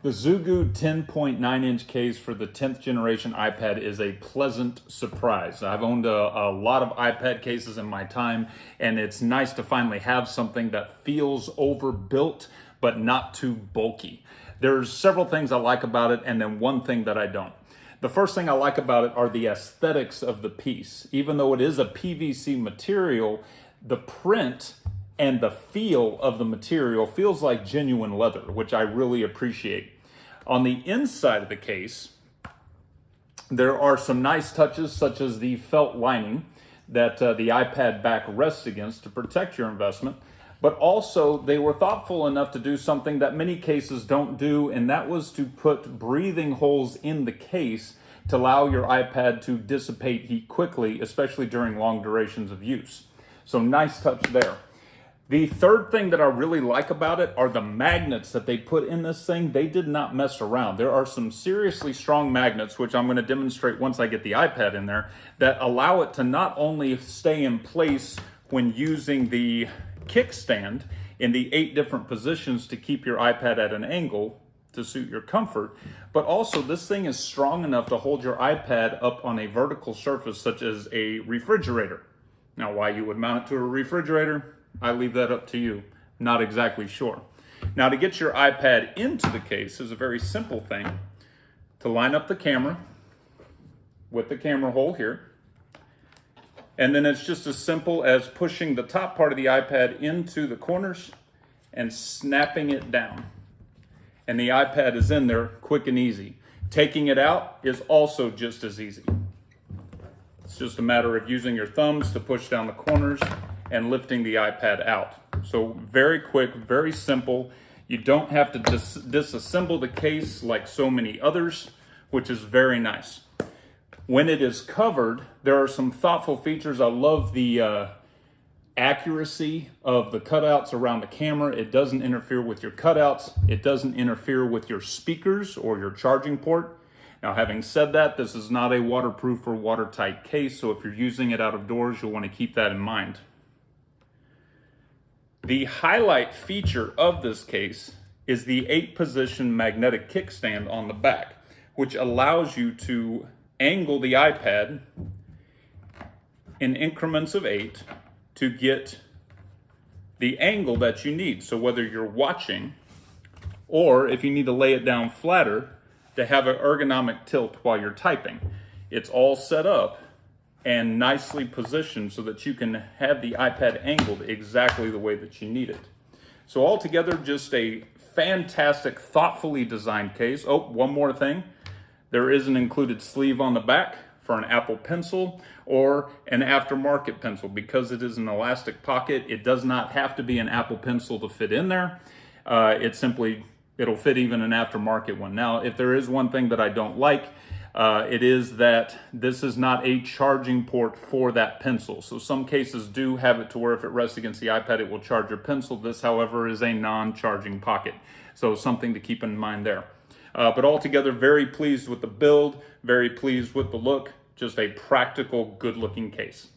The ZUGU 10.9-inch case for the 10th generation iPad is a pleasant surprise. I've owned a lot of iPad cases in my time, and it's nice to finally have something that feels overbuilt, but not too bulky. There's several things I like about it, and then one thing that I don't. The first thing I like about it are the aesthetics of the piece. Even though it is a PVC material, the print and the feel of the material feels like genuine leather, which I really appreciate. On the inside of the case, there are some nice touches, such as the felt lining that the iPad back rests against to protect your investment. But also, they were thoughtful enough to do something that many cases don't do, and that was to put breathing holes in the case to allow your iPad to dissipate heat quickly, especially during long durations of use. So nice touch there. The third thing that I really like about it are the magnets that they put in this thing. They did not mess around. There are some seriously strong magnets, which I'm going to demonstrate once I get the iPad in there, that allow it to not only stay in place when using the kickstand in the 8 different positions to keep your iPad at an angle to suit your comfort, but also this thing is strong enough to hold your iPad up on a vertical surface such as a refrigerator. Now, why you would mount it to a refrigerator, I leave that up to you. Not exactly sure. Now, to get your iPad into the case is a very simple thing. To line up the camera with the camera hole here. And then it's just as simple as pushing the top part of the iPad into the corners and snapping it down. And the iPad is in there quick and easy. Taking it out is also just as easy. It's just a matter of using your thumbs to push down the corners and lifting the iPad out. So very quick, very simple. You don't have to disassemble the case like so many others, which is very nice. When it is covered, there are some thoughtful features. I love the accuracy of the cutouts around the camera. It doesn't interfere with your cutouts. It doesn't interfere with your speakers or your charging port. Now, having said that, this is not a waterproof or watertight case, so if you're using it out of doors, you'll want to keep that in mind. The highlight feature of this case is the 8-position magnetic kickstand on the back, which allows you to angle the iPad in increments of 8 to get the angle that you need. So whether you're watching or if you need to lay it down flatter to have an ergonomic tilt while you're typing, it's all set up and nicely positioned so that you can have the iPad angled exactly the way that you need it. So altogether, just a fantastic, thoughtfully designed case. Oh, one more thing. There is an included sleeve on the back for an Apple Pencil or an aftermarket pencil. Because it is an elastic pocket, it does not have to be an Apple Pencil to fit in there. It'll fit even an aftermarket one. Now, if there is one thing that I don't like, it is that this is not a charging port for that pencil. So some cases do have it to where if it rests against the iPad, it will charge your pencil. This, however, is a non-charging pocket. So something to keep in mind there. But altogether, very pleased with the build, very pleased with the look. Just a practical, good-looking case.